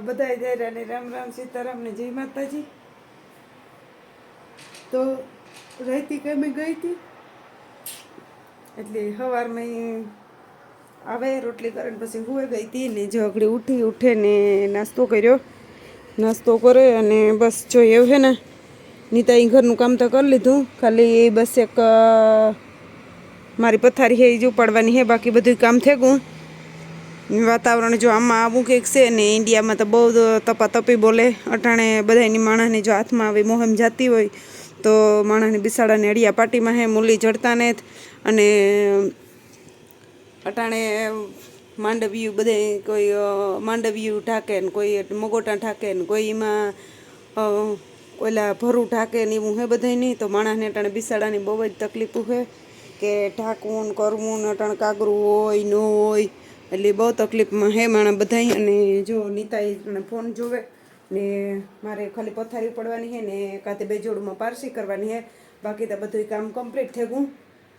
બધાય દાયરાને રામ રામ સીતારામ ને જય માતાજી. તો રહેતી કામે ગઈ હતી એટલે સવારમાં આવે રોટલી કરીને પછી હુએ ગઈ હતી ને જો આગળ ઉઠે ને નાસ્તો કર્યો. નાસ્તો કરે અને બસ જો એવું છે ને નીતા ઘરનું કામ તો કરી લીધું, ખાલી બસ એક મારી પથારી છે એ જ ઉપાડવાની છે, બાકી બધું કામ થઈ ગયું. વાતાવરણ જો આમાં આવું કંઈક છે ને ઇન્ડિયામાં તો બહુ તપાતપી બોલે. અટાણે બધાની માણસની જો હાથમાં આવી મોહમ જાતી હોય તો માણસની બિસાડાને અડિયા પાટીમાં હે મૂલી જડતા ને. અને અટાણે માંડવિયું બધે કોઈ માંડવિયું ઢાકે ને કોઈ મગોટા ઢાકે ને કોઈ એમાં ઓલા ભરું ઢાકે ને એવું હે બધાય નહીં. તો માણસને અટાણે બિસાડાની બહુ જ તકલીફ છે કે ઢાંકવું ને કરવું ને અટાણે કાગરું હોય ન હોય એટલે બહુ તકલીફમાં હે માણસ બધાય. અને જો નીતાએ ફોન જોવે ને મારે ખાલી પથારી પડવાની છે ને કાતે બે જોડમાં પારસી કરવાની છે, બાકી તો બધું કામ કમ્પ્લીટ થઈ ગયું.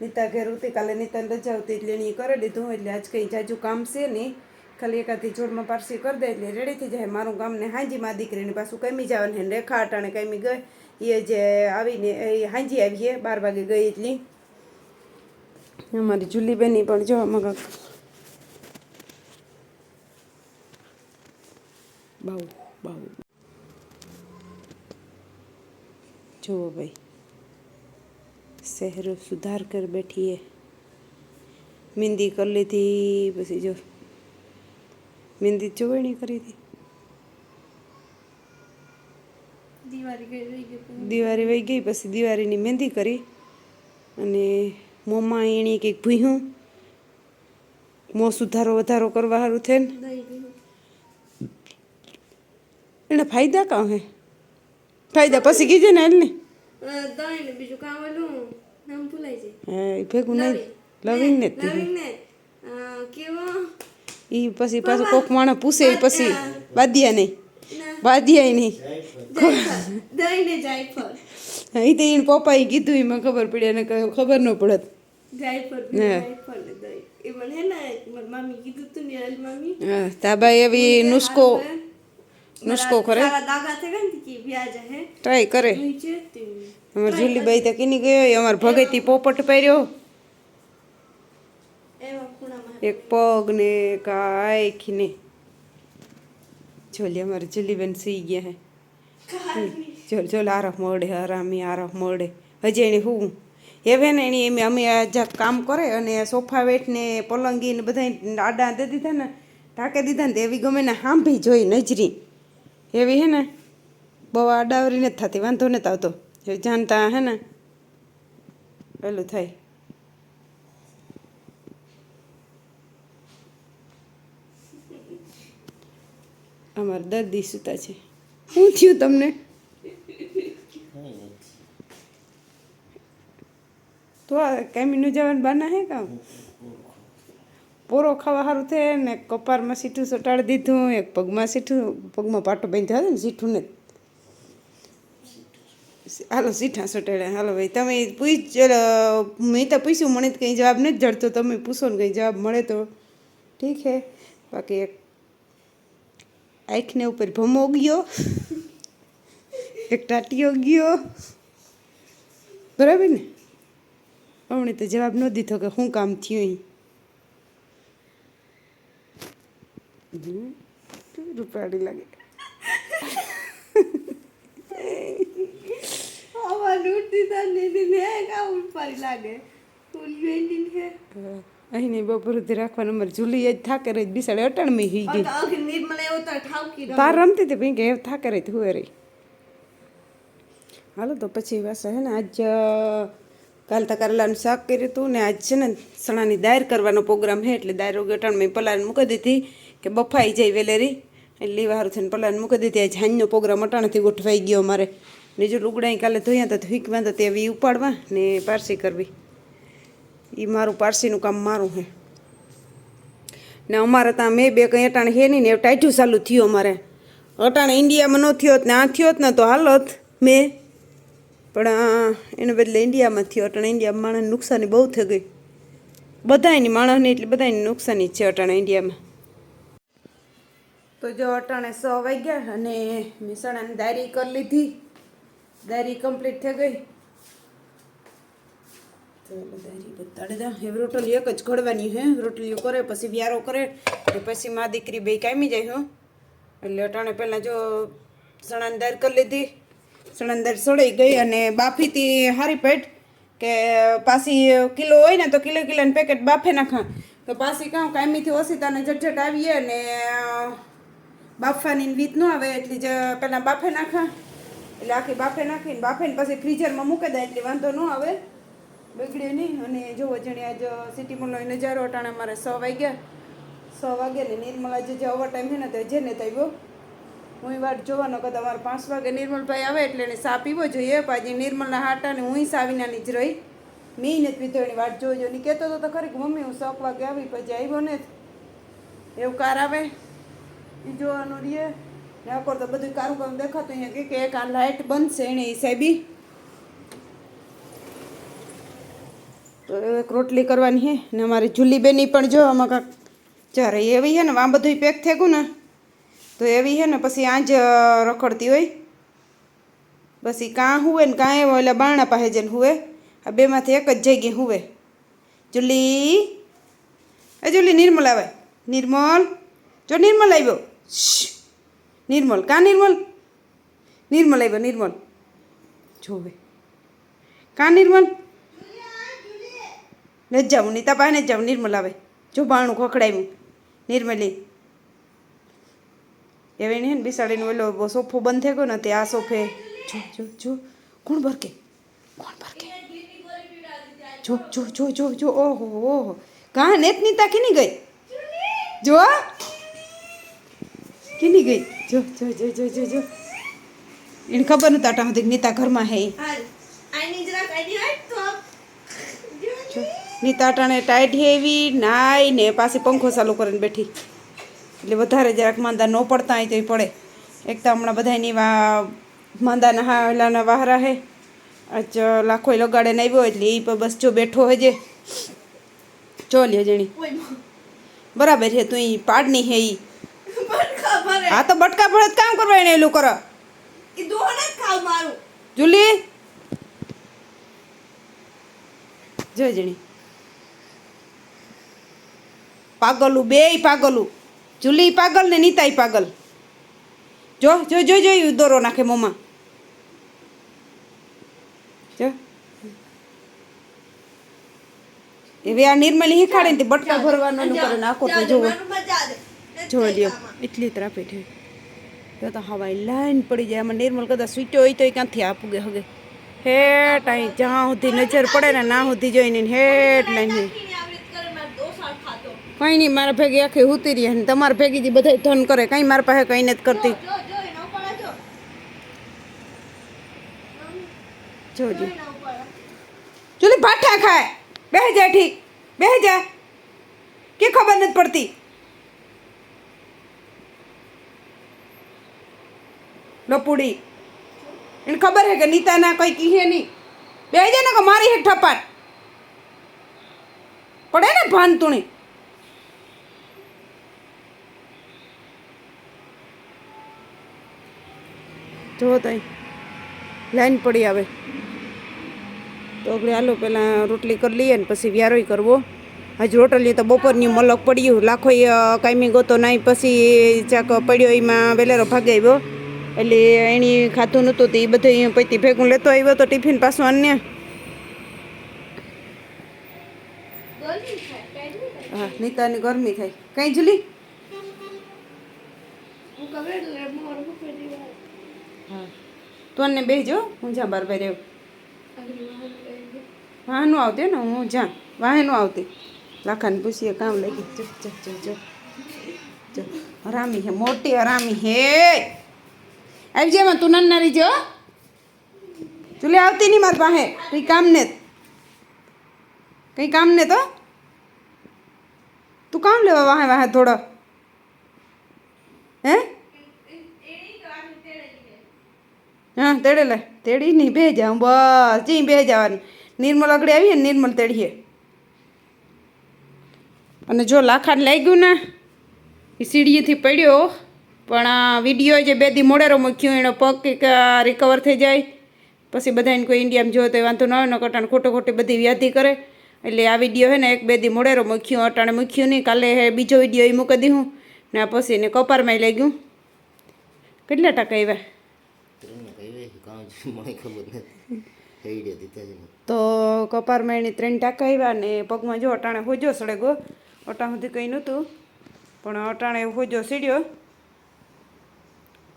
નીતા ઘેર ઉતી, કાલે નીતાને રજા આવતી એટલે એની કરી લીધું, એટલે આજ કંઈ જાજુ કામ છે નહીં, ખાલી એકાદી જોડમાં પારસી કરી દે એટલે રેડી થઈ જાય મારું કામ. ને હાંજી માં દીકરીને પાછું કમી જવાનું છે. રેખા અટાણે કમી ગઈ એ જે આવીને એ હાંજી આવીએ 12 વાગે ગઈ એટલી. અમારી જુલીબેની પણ જો આમાં બાઉ બાઉ જુઓ ભાઈ, શહેરો સુધાર કર બેઠી હે. મહેંદી કરી લીધી, પછી જો મહેંદી ચોવણી કરી હતી. દિવાળી વહી ગઈ પછી દિવાળીની મહેંદી કરી અને મોંમાં એણી કંઈક ભૂહ્યું મોં સુધારો વધારો કરવા સારું થઈને. એને ફાયદા કાં હે? ફાયદા પછી કીધે ને એટલે બીજું કામ ઓલું નામ ભૂલાઈ જાય. હા એ ભેગું નહીં લવિંગ ને કેવો એ પછી પાછું કોક માણસ પૂછે પછી બાદિયા નહીં બાદિયા નહીં દહીં ને જાયફળ. એ તો એને પપ્પાએ કીધું એમાં ખબર પડી, એને ખબર ન પડત. જાયફળ જાયફળ ને દહીં એ મને હે ને મામી કીધું તું ને મામી. હા તાબાઈ એવી નુસ્ખો કરે દાગા થઈ ગયા ને કે વ્યાજ હે ટ્રાય કરે. અમાર જુલીબાઈ તો કીની ગયો, અમાર ભગતી પોપટ પહેર્યો, એક પગ ને એક આંખ ને. જોલી અમારે જુલીબેન સુઈ ગયા હે. જોલ જોલ આરફ મળે હરામી આરફ મળે હજી એને હું હવે ને એની એમ અમે આ કામ કરે અને સોફા વેઠ ને પલંગી ને બધા આડા દે દીધા ને ઢાંકી દીધા ને એવી ગમે ને સાંભળી જોઈ નજરી એવી હે ને બહુ આડાવરી નથી થતી, વાંધો નથી આવતો. જાણતા હે ને પેલું થાય. અમારે દર્દી સૂતા છે. શું થયું તમને? તો આ કામીનું જવાનું બાના હે કામ પોરો ખાવા સારું થાય ને કપારમાં સીઠું સટાડી દીધું, એક પગમાં સીઠું, પગમાં પાટો બાંધ્યો હતો ને સીઠું ને. હાલો સીઠા સટાડ્યા. હાલો ભાઈ તમે પૂછ, મેં તો પૂછ્યું મને કંઈ જવાબ નથી જડતો, તમે પૂછો ને કંઈ જવાબ મળે તો ઠીક છે. બાકી એક આંખને ઉપર ભમો ગયો, એક ટાટીઓ ગયો, બરાબર ને. હમણે તો જવાબ ન દીધો કે શું કામ થયું. રૂપાડી લાગે અહીં નહીં બપોર સુધી રાખવાનું. અમારે જુલી જ થાકે રહી બિસાડે અટાણમાં હી ગઈ. તાર રમતી હતી ભાઈ કે થાકે રહી હુએ રહી. હાલો તો પછી બસ હે ને આજ કાલ તો કરેલાનું શાક કર્યું હતું ને આજ છે ને સણાની દાળ કરવાનો પ્રોગ્રામ છે, એટલે દાળ અટાણમાં પલાળને મૂકી દીધી કે બફાઈ જાય વેલેરી એટલે લેવારું થઈને પલાળને મૂકી દીધી. આજ હાંજનો પ્રોગ્રામ અટાણેથી ગોઠવાઈ ગયો અમારે. ને જો લુગડાઈ કાલે ધોયા તો હીકવા તો તેવી ઉપાડવા ને પારસી કરવી. એ મારું પારસીનું કામ મારું છે ને અમારે ત્યાં મેં બે કંઈ અટાણે હે નહીં ને ટાઈઠું ચાલુ થયું અમારે. અટાણે ઇન્ડિયામાં ન થયો ને આ થયો ને તો હાલત મેં, પણ એને બદલે ઇન્ડિયામાં થયો. અટાણે ઇન્ડિયામાં માણસને નુકસાની બહુ થઈ ગઈ, બધાની માણસને એટલે બધાની નુકસાની જ છે અટાણે ઇન્ડિયામાં. તો જો અટાણે 6 વાગ્યા અને મહેસાણાની દાયરી કરી લીધી. દાયરી કમ્પ્લીટ થઈ ગઈ. તો દાયરી બતાડી દા. હવે રોટલી એક જ ઘડવાની હે. રોટલીઓ કરે પછી વ્યારો કરે ને પછી મા દીકરી બે કામી જાય હું. એટલે અટાણે પહેલાં જો સણાની દાળ કરી લીધી. સણાની દાળ સડાઈ ગઈ અને બાફીથી હારી પેટ કે પાછી કિલો હોય ને તો કિલોનું પેકેટ બાફે નાખા તો પાછી કાં કાયમીથી ઓસીતાને ઝટઝટ આવીએ ને બાફવાની રીત ન આવે એટલી જ પહેલાં બાફે નાખા એટલે આખી બાફે નાખીને બાફીને પછી ફ્રીઝરમાં મૂકી દે એટલે વાંધો ન આવે બગડે નહીં. અને જોવો જણી આજ સિટીમાં લઈ નજારો અટાણે મારે 6 વાગ્યા ને નિર્મલ આજે જે ઓવર ટાઈમ છે ને તો જેને થયો હું વાટ જોવાનો કદાચ અમારે 5 વાગે નિર્મલભાઈ આવે એટલે એને સા પીવો જોઈએ. પાછી નિર્મલના હાટા ને હું સા વિનાની જ રહી. મેં નથી પીધો એની વાટ જોજો ને કહેતો હતો તો ખરી કે મમ્મી હું 6 વાગે આવી પછી આવ્યો ને એવું કાર આવે એ જોવાનું રહીએ ને આખો તો બધું કારું કામ દેખાતું અહીંયા કે એક આ લાઇટ બનશે એને હિસાબી તો એક રોટલી કરવાની હે ને અમારી જુલીબેની પણ જો આમાં કાંક ચારે એવી છે ને આ બધું પેક થઈ ગયું ને તો એવી છે ને પછી આજ રખડતી હોય પછી કાં હુવે ને કાં એવો એટલે બારણા પાસે જઈને હુવે. આ બેમાંથી એક જ જગ્યાએ હુવે. જુલી એ જુલી નિર્મલ આવે. નિર્મલ જો નિર્મલ આવ્યો. નિર્મલ કાં નિર્મલ આવ્યો. નિર્મલ જોવે કાં નિર્મલ ન જાઉં નીતા પાસે જ જાઉં. નિર્મલ આવે જો બાણું ખખડાવ્યું નિર્મલી એવી ને બિસાડીને ઓલો સોફો બંધ થઈ ગયો ને તે આ સોફે જો જો જો કોણ ભરકે જો જો જો જો જો ઓહો ઓહો કાં નેત નીતા કીની ગઈ જો કીની ગઈ જો જો જો જો જો જો એને ખબર નતા ટા હતી નીતા ઘરમાં હે નીતા ટાણે ટાઈટ હેવી નાઈ ને પાછી પંખો ચાલુ કરીને બેઠી એટલે વધારે જરાક માંદા ન પડતા હોય તો એ પડે. એક તો હમણાં બધાની માંદાના હાલાના વાહરા હે આજ લાખો લગાડે ને આવ્યો એટલે એ બસ જો બેઠો હજે જો લ્યો જણી બરાબર છે તું એ પાડની હે ઈ હા તો બટકા ભરે કામ કરવા એને એલું કરો જુલી જો જણી પાગલું બેય પાગલું જુલી પાગલ ને નીતાઈ પાગલ જો જો જો જો દોરો નાખે મોમાં જો એવી આ નિર્મલી હિખાડે ને બટકા ભરવાનું કરે નાખો તો જોવો જો લ્યો એટલી ત્રાપેટ હે જો તો હવાઈ લાઈન પડી જાય આમાં નિર્મલ કદાચ સ્વીટ્યો હોય તો એ ક્યાંથી આપુગે હગે હેટ અહીં જ્યાં સુધી નજર પડે ને ના સુધી જોઈને હેટ લાઈન હે કંઈ નહીં મારા ભેગી આખી ઉતી રહી ને તમારા ભેગી જે બધા ધન કરે કંઈ મારા પાસે કંઈ નથી કરતી જોજો ચુલી ભાઠા ખાય બેહ જા ઠીક બેહ જા કે ખબર નથી પડતી લપુડી એને ખબર હે કે નીતાના કંઈ કીહે નહીં બેહ જા ને કે મારી હે ઠપાટ પડે ને ભાન તુણી જો તઈ લાઈન પડી આવે તો આપણે હાલો પહેલાં રોટલી કરી લઈએ ને પછી વ્યારોય કરવો. હજી રોટલી તો બપોરની મલક પડ્યું લાખો કાયમી ગોતો નાઈ પછી ચાક પડ્યો એમાં વેલેરો ભાગે આવ્યો એટલે એની ખાતું નહોતું તો એ બધું પૈતી ભેગું લેતો આવ્યો તો ટિફિન પાછું અન્ય હા નીતાની ગરમી થાય કઈ જુલી હા તું ને બેસજો હું જ્યાં બાર બાર વાહનું આવતી ને હું જ્યાં વાહનું આવતી લાખાને પૂછીએ કામ લાગી જો જો જો જો જો હરામી હે મોટી હરામી હે આવી જાય તું નાની જો ચૂલે આવતી નહીં મારી પાસે કંઈ કામ ને તો તું કામ લેવા વાહે વાહે થોડો હે હા તેડે લે તેડી નહીં બે જાઉં બસ જી બે જવાની નિર્મલ આગળ આવીએ ને નિર્મલ તેડીએ અને જો લાખાને લાગ્યું ને એ સીડીએથી પડ્યો પણ આ વિડીયો જે 2 દી મોડેરો મૂક્યું એનો પગ કંઈક રિકવર થઈ જાય પછી બધાને કોઈ ઇન્ડિયામાં જોવે તો વાંધો ન આવે, ન કટાણ ખોટી બધી વ્યાધિ કરે. એટલે આ વિડીયો હે ને 1-2 દી મોડેરો મૂક્યું, અટાણે મૂક્યું નહીં. કાલે બીજો વિડીયો એ મૂકી દીધું ને આ પછી એને કપારમાં લઈ ગયું. કેટલા ટકા આવ્યા? તો કપારમાં એને 3 ટકા આવ્યા ને પગમાં જો અટાણે હોજો સળેગો. અટાણ સુધી કંઈ નહોતું પણ અટાણે હોજો સીડ્યો.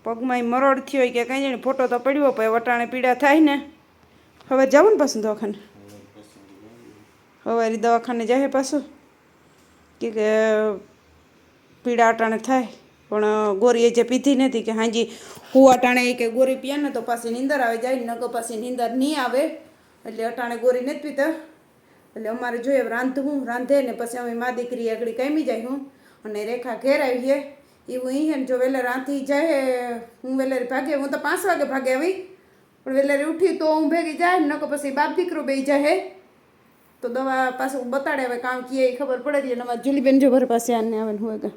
પગમાં મરોડ થયો કે કંઈ જાણે, ફોટો તો પડ્યો પણ અટાણે પીડા થાય ને. હવે જાવું ને પાછું દવાખાને? હવે દવાખાને જાય પાછું કે પીડા અટાણે થાય પણ ગોરી જે પીધી નથી કે હાજી હું અટાણે કે ગોરી પીએ ને તો પાછી નીંદર આવે જાય, નગર પાછી નીંદર નહીં આવે એટલે અટાણે ગોરી નથી પીતા. એટલે અમારે જોઈએ રાંધે ને પછી અમે મા દીકરી આગળ કામી જાય હું અને રેખા ઘેર આવીએ એવું અહીં ને જો વહેલા રાંધી જાય હું વહેલારી ભાગે, હું તો 5 વાગે ભાગે આવી પણ વહેલારી ઉઠી તો હું ભેગી જાય નકર પછી બાપ દીકરો બેસી જાય તો દવા પાછું બતાડે હવે કામ કીએ એ ખબર પડે એટલે અમારે જુલીબેન જો ઘર પાસે આને આવે ને હોય કે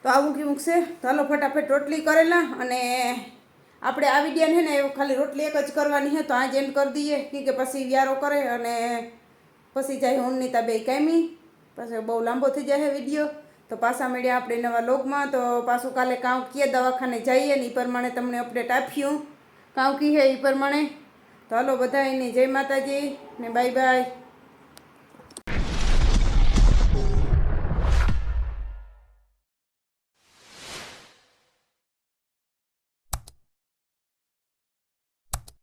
તો આવું કેવું છે. તો હાલો ફટાફટ રોટલી કરેલા અને આપણે આ વિડીયોને છે ને ખાલી રોટલી એક જ કરવાની છે તો આજ એન્ડ કરી દઈએ કે પછી વ્યારો કરે અને પછી જાય ઉન્નીતા બે કામી પછી બહુ લાંબો થઈ જાય વિડીયો. તો પાછા મળ્યા આપણે નવા લોગમાં. તો પાછું કાલે કામ કીએ દવાખાને જઈએ ને એ પ્રમાણે તમને અપડેટ આપ્યું કામ કી હે એ પ્રમાણે. તો હાલો બધા એની જય માતાજી ને બાય બાય.